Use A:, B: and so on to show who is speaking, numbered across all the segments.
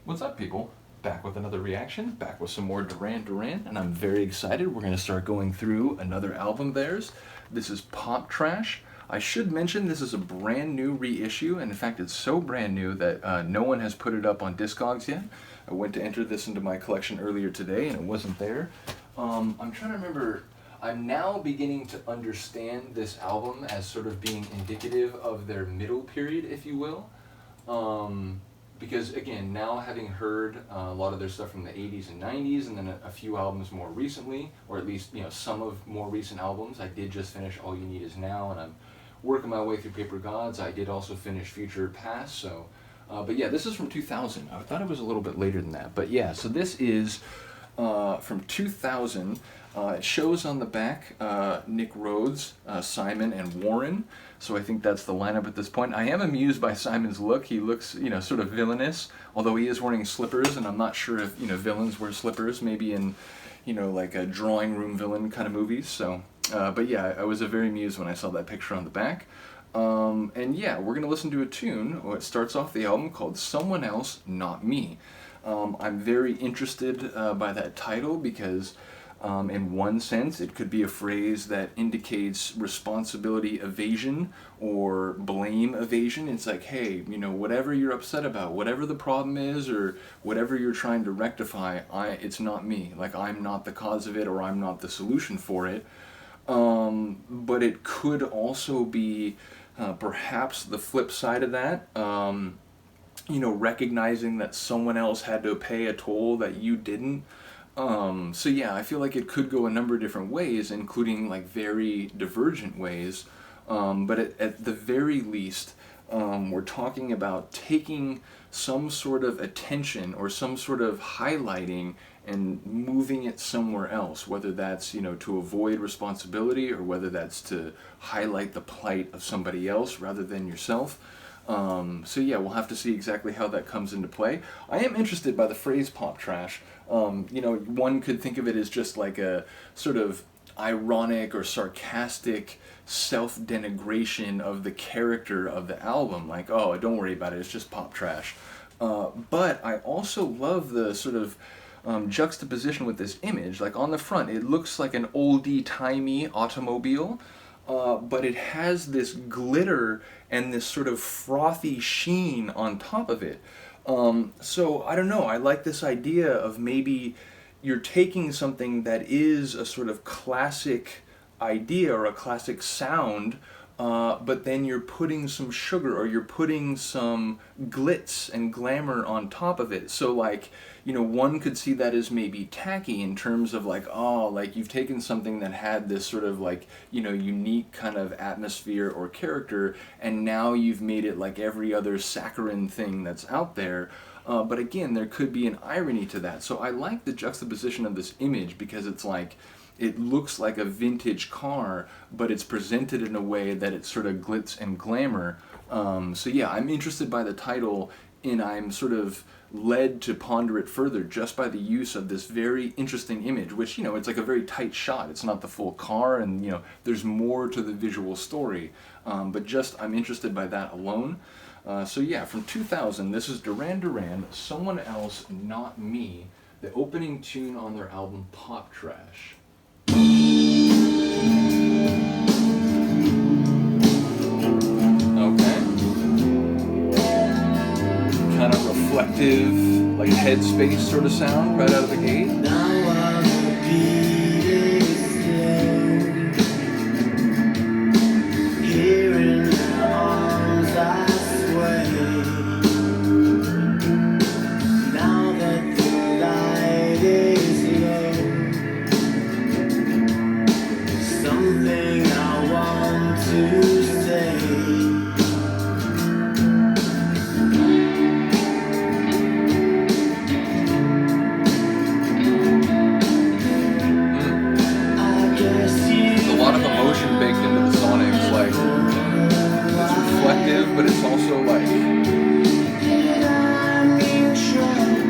A: What's up, people? Back with another reaction, back with some more Duran Duran, and I'm very excited. We're going to start going through another album of theirs. This is Pop Trash. I should mention this is a brand new reissue, and in fact, it's so brand new that no one has put it up on Discogs yet. I went to enter this into my collection earlier today, and it wasn't there. I'm trying to remember. I'm now beginning to understand this album as sort of being indicative of their middle period, if you will. Because again, now having heard a lot of their stuff from the 80s and 90s, and then a few albums more recently, or at least some of more recent albums. I did just finish All You Need Is Now, and I'm working my way through Paper Gods. I did also finish Future Past, so but yeah, this is from 2000. I thought it was a little bit later than that, but yeah, so this is from 2000. It shows on the back Nick Rhodes, Simon, and Warren. So I think that's the lineup at this point. I am amused by Simon's look. He looks, sort of villainous, although he is wearing slippers, and I'm not sure if, villains wear slippers, maybe in, like a drawing room villain kind of movies. So, but yeah, I was very amused when I saw that picture on the back. And yeah, we're going to listen to a tune. It starts off the album called Someone Else, Not Me. I'm very interested by that title because in one sense, it could be a phrase that indicates responsibility evasion or blame evasion. It's like, hey, whatever you're upset about, whatever the problem is, or whatever you're trying to rectify, it's not me. Like, I'm not the cause of it, or I'm not the solution for it. But it could also be perhaps the flip side of that. Recognizing that someone else had to pay a toll that you didn't. So yeah, I feel like it could go a number of different ways, including like very divergent ways. But at the very least, we're talking about taking some sort of attention or some sort of highlighting and moving it somewhere else, whether that's, to avoid responsibility or whether that's to highlight the plight of somebody else rather than yourself. So yeah, we'll have to see exactly how that comes into play. I am interested by the phrase pop trash. One could think of it as just like a sort of ironic or sarcastic self-denigration of the character of the album. Like, oh, don't worry about it, it's just pop trash. But I also love the sort of juxtaposition with this image. Like on the front, it looks like an oldie-timey automobile. But it has this glitter and this sort of frothy sheen on top of it. So I don't know, I like this idea of maybe you're taking something that is a sort of classic idea or a classic sound, but then you're putting some sugar or you're putting some glitz and glamour on top of it. So like, one could see that as maybe tacky in terms of like, oh, like you've taken something that had this sort of like, unique kind of atmosphere or character, and now you've made it like every other saccharine thing that's out there. But again, there could be an irony to that. So I like the juxtaposition of this image because it's like, it looks like a vintage car, but it's presented in a way that it's sort of glitz and glamour. So yeah, I'm interested by the title, and I'm sort of led to ponder it further just by the use of this very interesting image, which, it's like a very tight shot. It's not the full car, and, there's more to the visual story. But just, I'm interested by that alone. So yeah, from 2000, this is Duran Duran, Someone Else, Not Me, the opening tune on their album Pop Trash. Okay. Kind of reflective, like Headspace sort of sound right out of the gate. But it's also like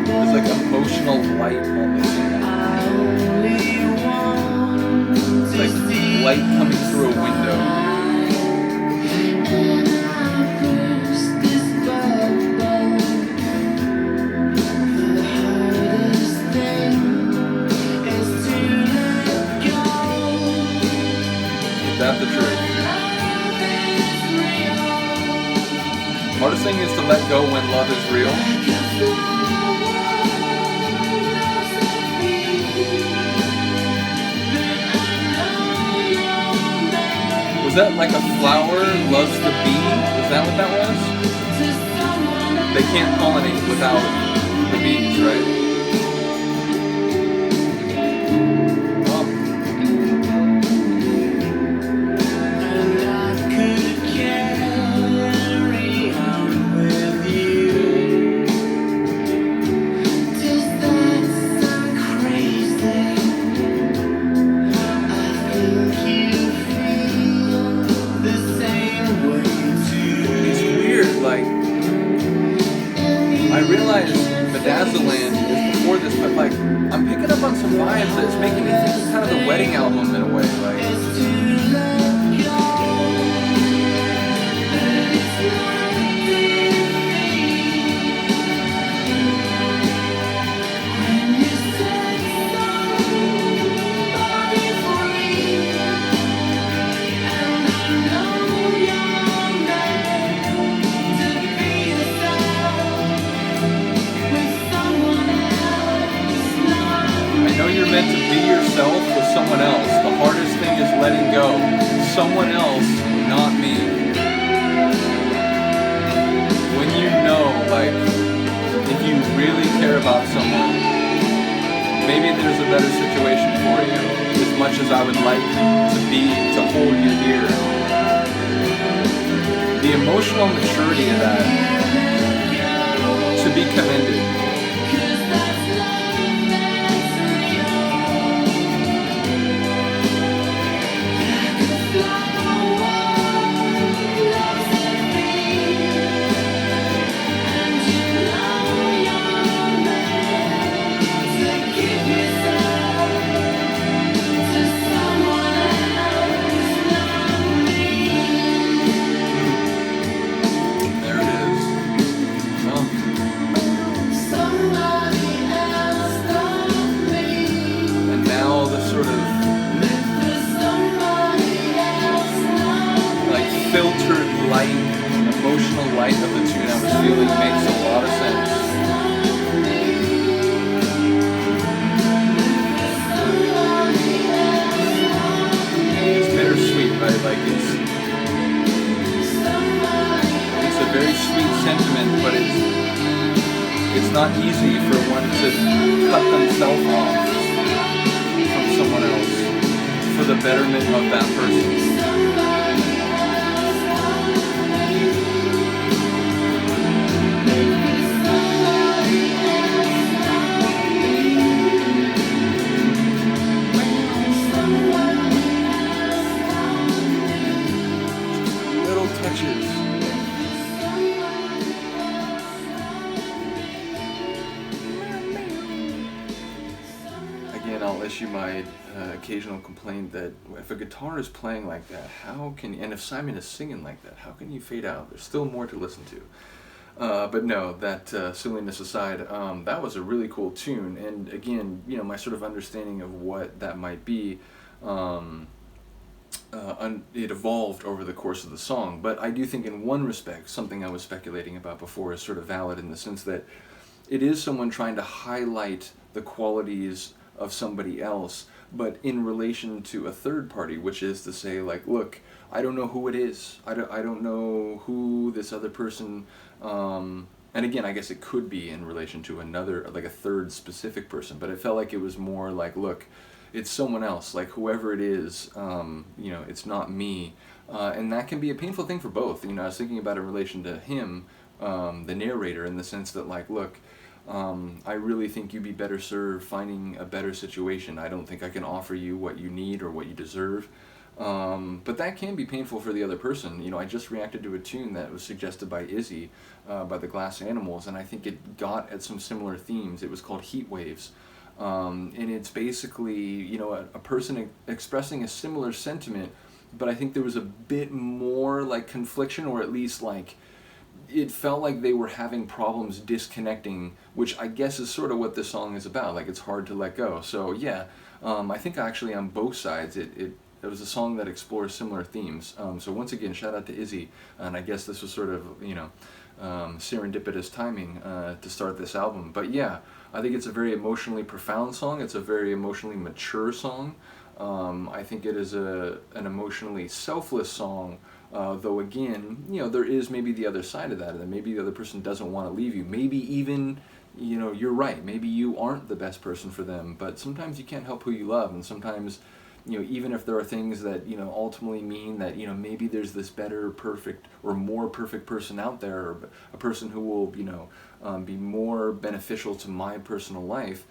A: there's like emotional light on this. It's like light coming through a window. know when love is real? Was that like a flower loves the bee? Was that what that was? They can't pollinate without the bees, right? Bedazzleland is before this, but like I'm picking up on some vibes that's making me think of kind of the Wedding album in a way. Like meant to be yourself with someone else. The hardest thing is letting go. Someone else, not me. When you know, like, if you really care about someone, maybe there's a better situation for you. As much as I would like to hold you here. The emotional maturity of that, to be commended. Filtered light, emotional light of the tune I was feeling makes a lot of sense. It's bittersweet, right? Like it's a very sweet sentiment, but it's not easy for one to cut themselves off from someone else for the betterment of that person. Again, I'll issue my occasional complaint that if a guitar is playing like that, how can you, and if Simon is singing like that, how can you fade out? There's still more to listen to. But no, that silliness aside, that was a really cool tune, and again, you know, my sort of understanding of what that might be, it evolved over the course of the song, but I do think in one respect, something I was speculating about before is sort of valid in the sense that it is someone trying to highlight the qualities of somebody else, but in relation to a third party, which is to say, like, look, I don't know who it is. I don't know who this other person, and again, I guess it could be in relation to another, like a third specific person, but it felt like it was more like, look, it's someone else, like whoever it is, you know, it's not me, and that can be a painful thing for both. You know, I was thinking about it in relation to him, the narrator, in the sense that, like, look, I really think you'd be better served finding a better situation. I don't think I can offer you what you need or what you deserve. But that can be painful for the other person. You know, I just reacted to a tune that was suggested by Izzy, by the Glass Animals, and I think it got at some similar themes. It was called Heat Waves. And it's basically, you know, a person expressing a similar sentiment, but I think there was a bit more like confliction, or at least like it felt like they were having problems disconnecting, which I guess is sort of what this song is about. Like, it's hard to let go. So yeah, I think actually on both sides it was a song that explores similar themes. So once again, shout out to Izzy, and I guess this was sort of, you know, serendipitous timing to start this album. But yeah, I think it's a very emotionally profound song. It's a very emotionally mature song. I think it is an emotionally selfless song, though again, there is maybe the other side of that maybe the other person doesn't want to leave you. Maybe even, you're right. Maybe you aren't the best person for them, but sometimes you can't help who you love, and sometimes, even if there are things that, ultimately mean that, maybe there's this better, perfect, or more perfect person out there, or a person who will, be more beneficial to my personal life,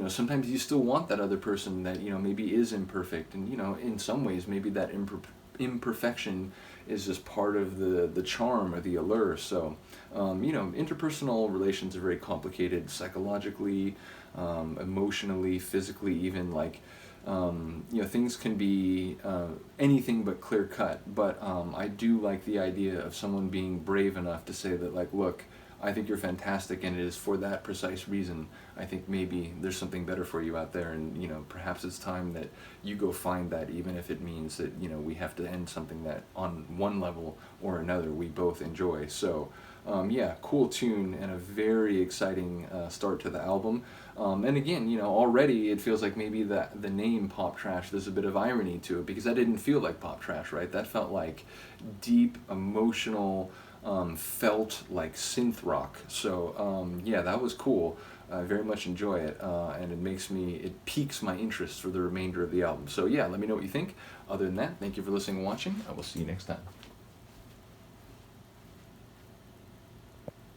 A: sometimes you still want that other person that, maybe is imperfect, and, in some ways, maybe that imperfection is just part of the charm or the allure. So, interpersonal relations are very complicated psychologically, emotionally, physically, even like, things can be anything but clear cut, but I do like the idea of someone being brave enough to say that, like, look, I think you're fantastic, and it is for that precise reason. I think maybe there's something better for you out there, and perhaps it's time that you go find that, even if it means that we have to end something that on one level or another we both enjoy. So yeah, cool tune and a very exciting start to the album. And again, already it feels like maybe the name Pop Trash, there's a bit of irony to it, because that didn't feel like pop trash, right? That felt like deep, emotional, felt like synth rock. So yeah, that was cool. I very much enjoy it, and it piques my interest for the remainder of the album. So yeah, let me know what you think. Other than that, thank you for listening and watching. I will see you next time.